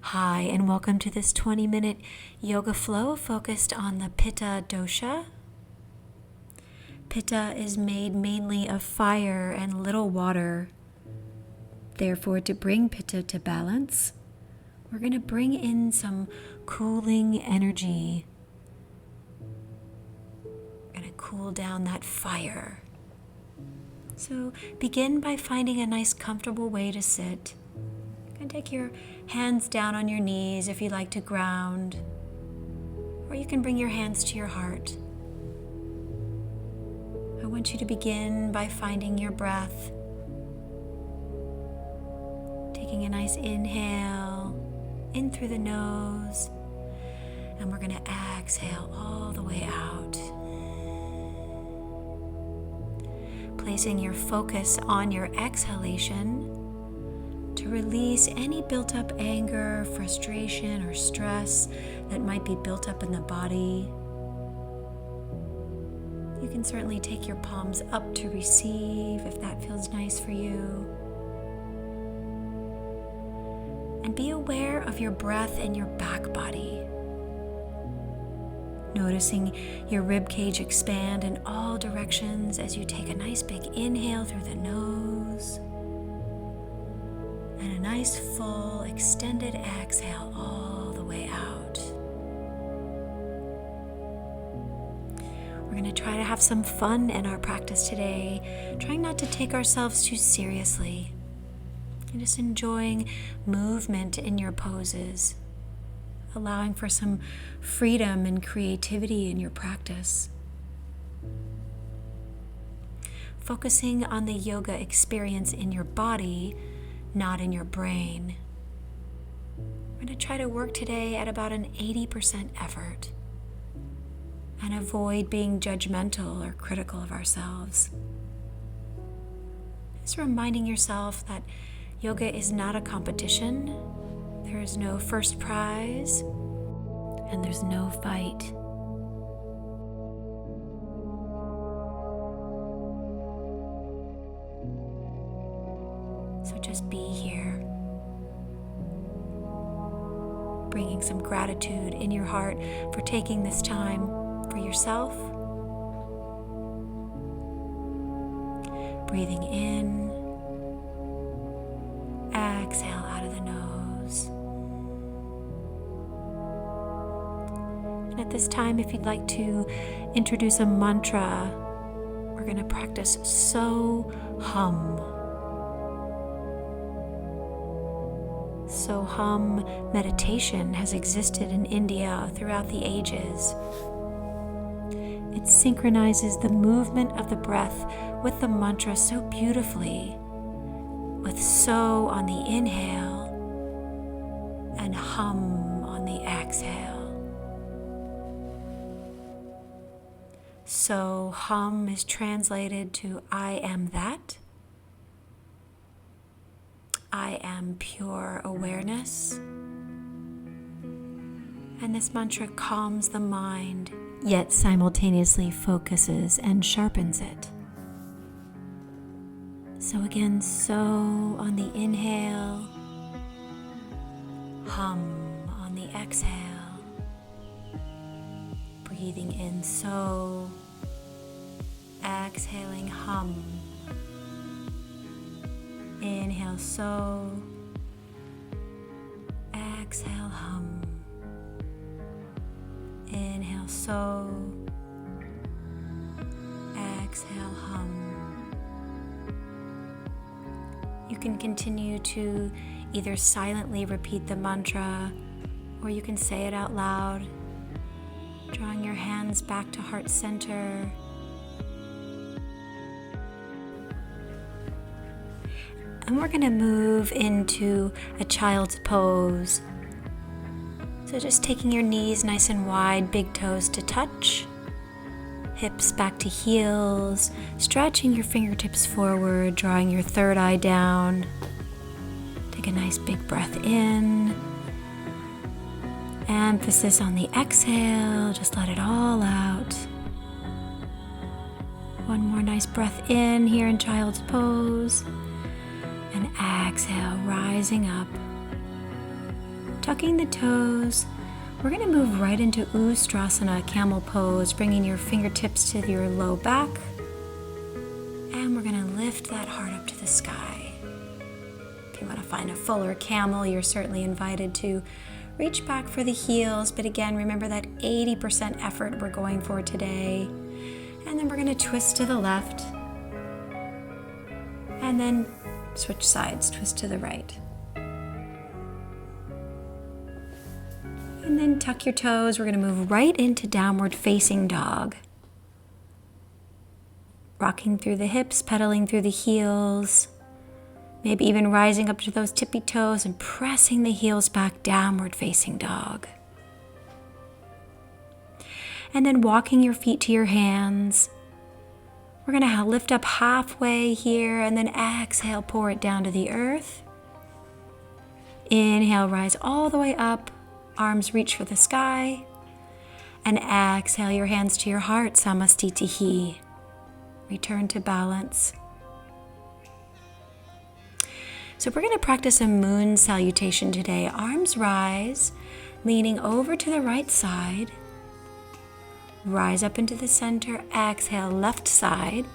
Hi, and welcome to this 20-minute yoga flow focused on the Pitta Dosha. Pitta is made mainly of fire and little water. Therefore, to bring Pitta to balance, we're going to bring in some cooling energy. We're going to cool down that fire. So begin by finding a nice comfortable way to sit. And take your hands down on your knees if you like to ground, or you can bring your hands to your heart. I want you to begin by finding your breath, taking a nice inhale in through the nose, and we're going to exhale all the way out. Placing your focus on your exhalation to release any built up anger, frustration, or stress that might be built up in the body. You can certainly take your palms up to receive if that feels nice for you. And be aware of your breath and your back body. Noticing your rib cage expand in all directions as you take a nice big inhale through the nose. And a nice full extended exhale all the way out. We're going to try to have some fun in our practice today, trying not to take ourselves too seriously. And just enjoying movement in your poses, allowing for some freedom and creativity in your practice. Focusing on the yoga experience in your body, not in your brain. We're going to try to work today at about an 80% effort and avoid being judgmental or critical of ourselves. Just reminding yourself that yoga is not a competition. There is no first prize and there's no fight. So just be here, bringing some gratitude in your heart for taking this time for yourself. Breathing in, exhale out of the nose. And at this time, if you'd like to introduce a mantra, we're going to practice So Hum. So Hum meditation has existed in India throughout the ages. It synchronizes the movement of the breath with the mantra so beautifully, with So on the inhale and Hum on the exhale. So Hum is translated to I am that. I am pure awareness. And this mantra calms the mind, yet simultaneously focuses and sharpens it. So again, So on the inhale, Hum on the exhale. Breathing in So, exhaling Hum. Inhale So, exhale Hum. Inhale So, exhale Hum. You can continue to either silently repeat the mantra or you can say it out loud, drawing your hands back to heart center. And we're going to move into a child's pose. So just taking your knees nice and wide, big toes to touch, hips back to heels, stretching your fingertips forward, drawing your third eye down. Take a nice big breath in. Emphasis on the exhale, just let it all out. One more nice breath in here in child's pose. And exhale, rising up Tucking the toes, we're going to move right into Ustrasana, camel pose, bringing your fingertips to your low back. And we're going to lift that heart up to the sky. If you want to find a fuller camel, you're certainly invited to reach back for the heels. But again, remember that 80% effort we're going for today. And then we're going to twist to the left. And then switch sides, twist to the right. And then tuck your toes. We're going to move right into downward facing dog. Rocking through the hips, pedaling through the heels. Maybe even rising up to those tippy toes and pressing the heels back, downward facing dog. And then walking your feet to your hands. We're going to lift up halfway here and then exhale, pour it down to the earth. Inhale, rise all the way up. Arms reach for the sky. And exhale your hands to your heart, Samastitihi. Return to balance. So we're going to practice a moon salutation today. Arms rise, leaning over to the right side. Rise up into the center. Exhale, left side.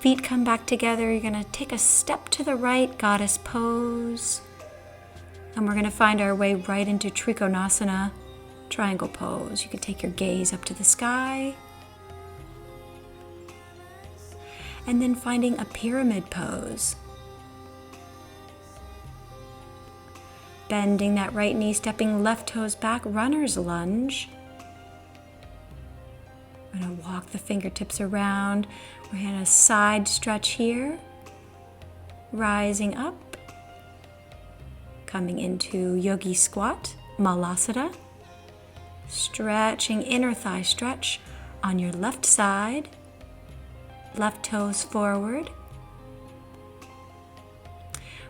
Feet come back together. You're going to take a step to the right, goddess pose. And we're going to find our way right into Trikonasana, triangle pose. You can take your gaze up to the sky. And then finding a pyramid pose. Bending that right knee, stepping left toes back, runner's lunge. We're going to walk the fingertips around. We're going to side stretch here. Rising up. Coming into yogi squat, malasana. Stretching inner thigh stretch on your left side. Left toes forward.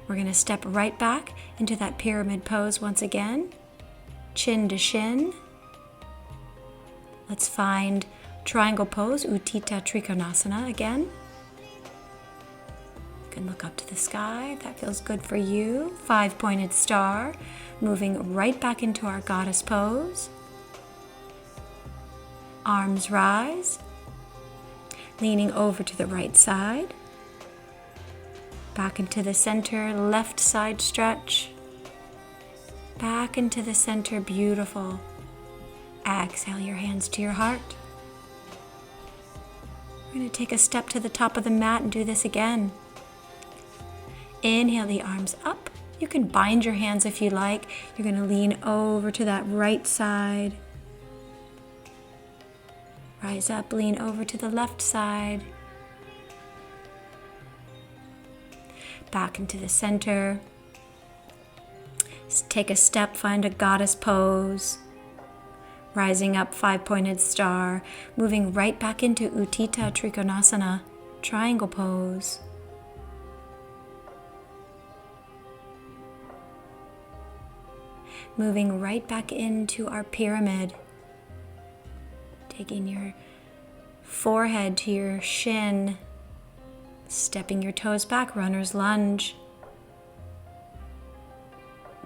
We're going to step right back into that pyramid pose once again. Chin to shin. Let's find triangle pose, Utthita Trikonasana again. You can look up to the sky if that feels good for you. 5-pointed star. Moving right back into our goddess pose. Arms rise. Leaning over to the right side. Back into the center, left side stretch. Back into the center, beautiful. Exhale your hands to your heart. We're going to take a step to the top of the mat and do this again. Inhale the arms up. You can bind your hands if you like. You're going to lean over to that right side. Rise up, lean over to the left side. Back into the center. Take a step, find a goddess pose. Rising up, 5-pointed star. Moving right back into Utthita Trikonasana, triangle pose. Moving right back into our pyramid. Taking your forehead to your shin. Stepping your toes back, runner's lunge.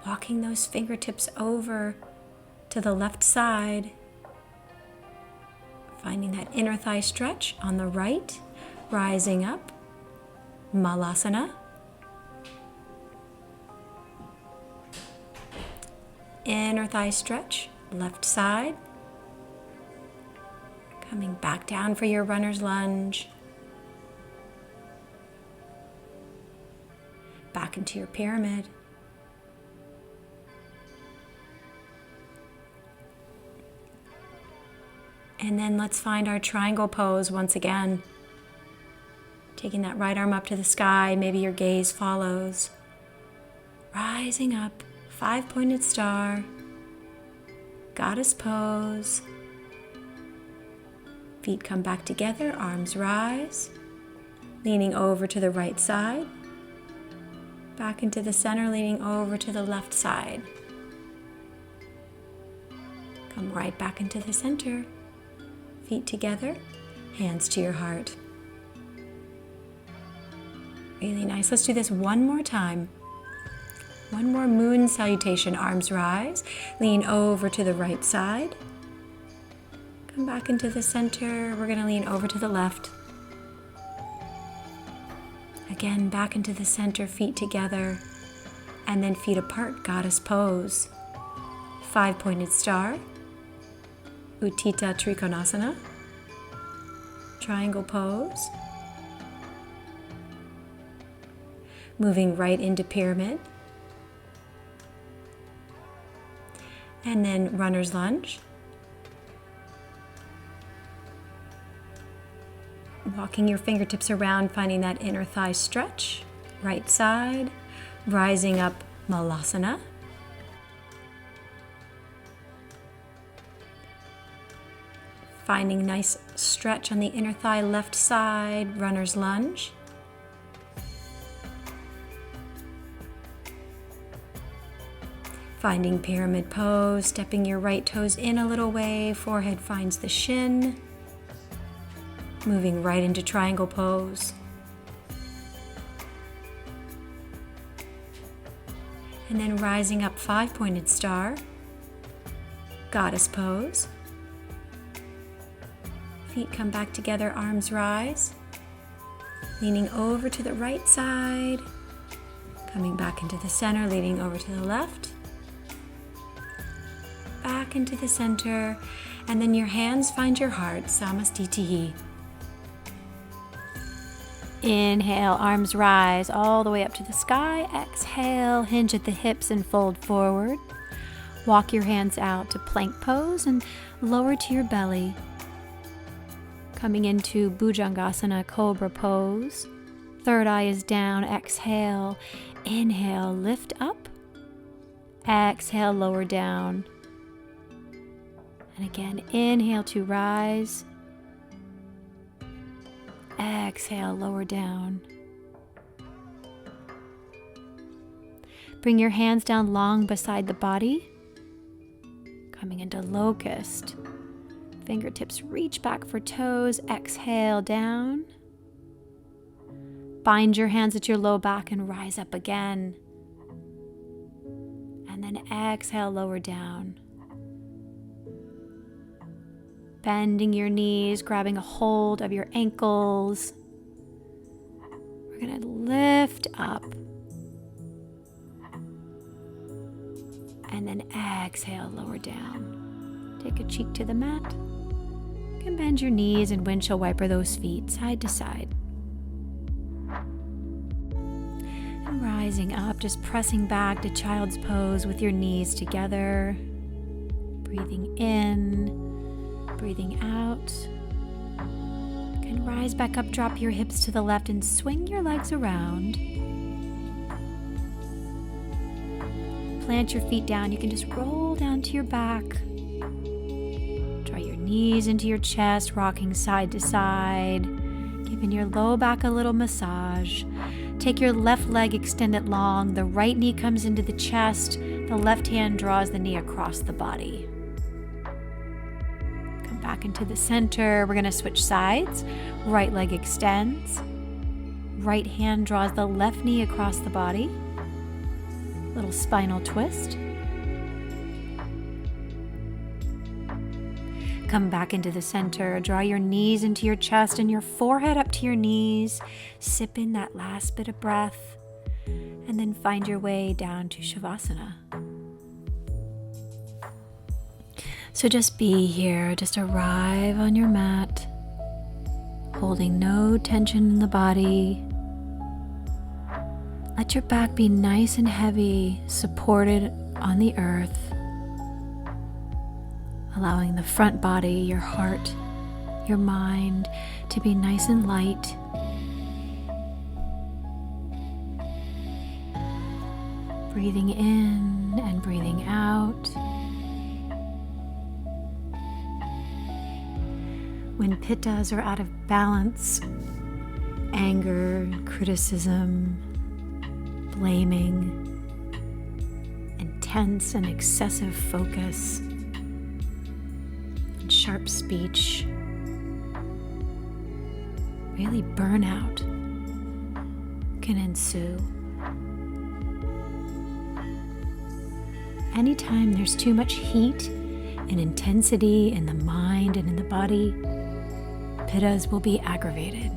Walking those fingertips over to the left side. Finding that inner thigh stretch on the right. Rising up, malasana. Inner thigh stretch, left side. Coming back down for your runner's lunge. Back into your pyramid. And then let's find our triangle pose once again. Taking that right arm up to the sky, maybe your gaze follows. Rising up, 5-pointed star, goddess pose. Feet come back together, arms rise. Leaning over to the right side. Back into the center, leaning over to the left side. Come right back into the center. Feet together, hands to your heart. Really nice. Let's do this one more time. One more moon salutation, arms rise. Lean over to the right side. Come back into the center. We're going to lean over to the left. Again, back into the center, feet together. And then feet apart, goddess pose. 5-pointed star. Utthita Trikonasana. Triangle pose. Moving right into pyramid. And then runner's lunge. Walking your fingertips around, finding that inner thigh stretch. Right side. Rising up, Malasana. Finding nice stretch on the inner thigh, left side, runner's lunge. Finding pyramid pose, stepping your right toes in a little way, forehead finds the shin. Moving right into triangle pose. And then rising up, 5-pointed star, goddess pose. Feet come back together, arms rise. Leaning over to the right side. Coming back into the center, leaning over to the left. Back into the center. And then your hands find your heart, Samastitihi. Inhale, arms rise all the way up to the sky. Exhale, hinge at the hips and fold forward. Walk your hands out to plank pose and lower to your belly. Coming into Bhujangasana, cobra pose. Third eye is down. Exhale. Inhale, lift up. Exhale, lower down. And again, inhale to rise. Exhale, lower down. Bring your hands down long beside the body. Coming into locust. Fingertips reach back for toes. Exhale, down. Bind your hands at your low back and rise up again. And then exhale, lower down. Bending your knees, grabbing a hold of your ankles. We're going to lift up. And then exhale, lower down. Take a cheek to the mat. You can bend your knees and windshield wiper those feet side to side. And rising up, just pressing back to child's pose with your knees together. Breathing in. Breathing out. You can rise back up, drop your hips to the left and swing your legs around. Plant your feet down. You can just roll down to your back. Draw your knees into your chest, rocking side to side. Giving your low back a little massage. Take your left leg, extend it long. The right knee comes into the chest. The left hand draws the knee across the body. Back into the center. We're going to switch sides. Right leg extends. Right hand draws the left knee across the body. Little spinal twist. Come back into the center. Draw your knees into your chest and your forehead up to your knees. Sip in that last bit of breath. And then find your way down to Shavasana. So just be here, just arrive on your mat, holding no tension in the body. Let your back be nice and heavy, supported on the earth, allowing the front body, your heart, your mind to be nice and light. Breathing in and breathing out. When pittas are out of balance, anger, criticism, blaming, intense and excessive focus, and sharp speech, really burnout can ensue. anytime there's too much heat and intensity in the mind and in the body, pittas will be aggravated.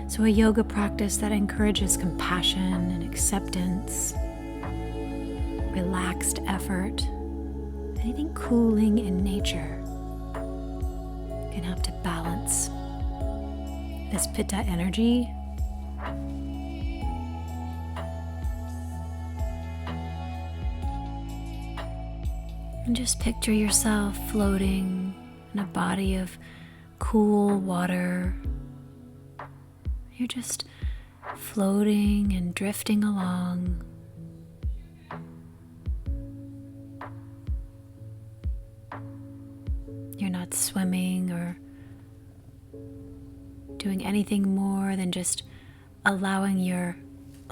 So a yoga practice that encourages compassion and acceptance, relaxed effort, anything cooling in nature can help to balance this pitta energy. And just picture yourself floating in a body of cool water. You're just floating and drifting along. You're not swimming or doing anything more than just allowing your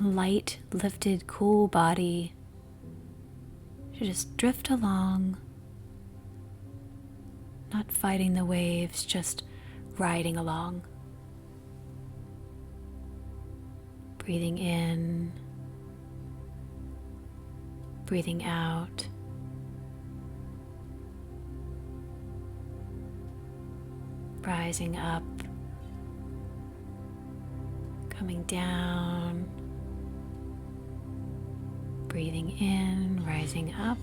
light, lifted, cool body to just drift along, not fighting the waves, just riding along. Breathing in, breathing out. Rising up, coming down, breathing in, rising up,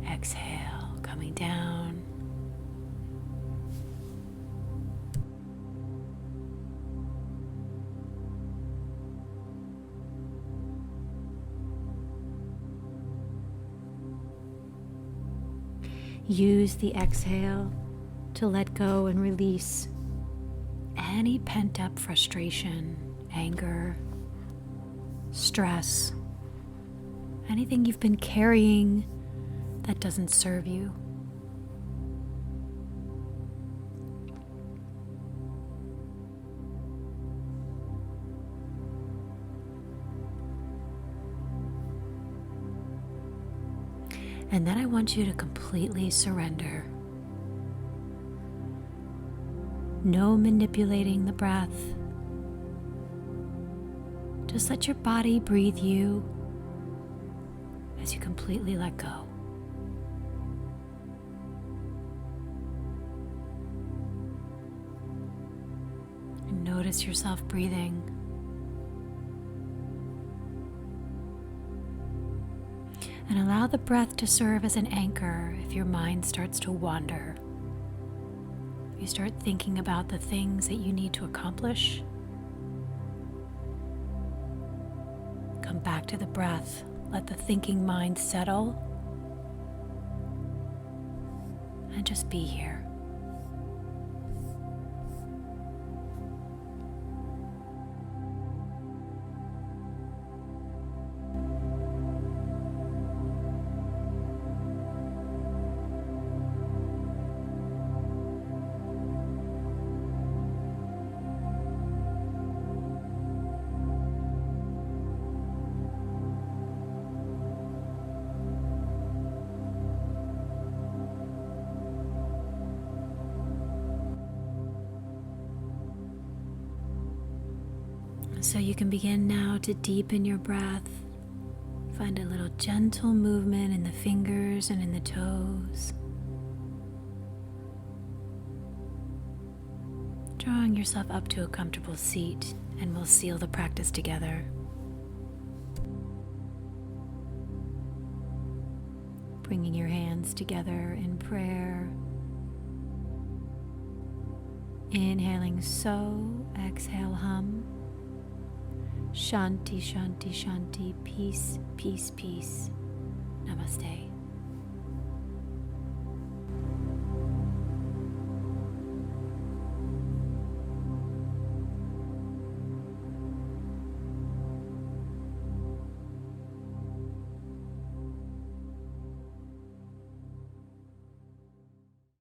exhale, coming down. Use the exhale to let go and release any pent-up frustration, anger, stress, anything you've been carrying that doesn't serve you. And then I want you to completely surrender. No manipulating the breath. Just let your body breathe you as you completely let go. And notice yourself breathing. And allow the breath to serve as an anchor if your mind starts to wander. You start thinking about the things that you need to accomplish. Come back to the breath. Let the thinking mind settle. And just be here. So you can begin now to deepen your breath. Find a little gentle movement in the fingers and in the toes. Drawing yourself up to a comfortable seat, and we'll seal the practice together. Bringing your hands together in prayer. Inhaling so, exhale hum. Shanti, shanti, shanti, peace, peace, peace. Namaste.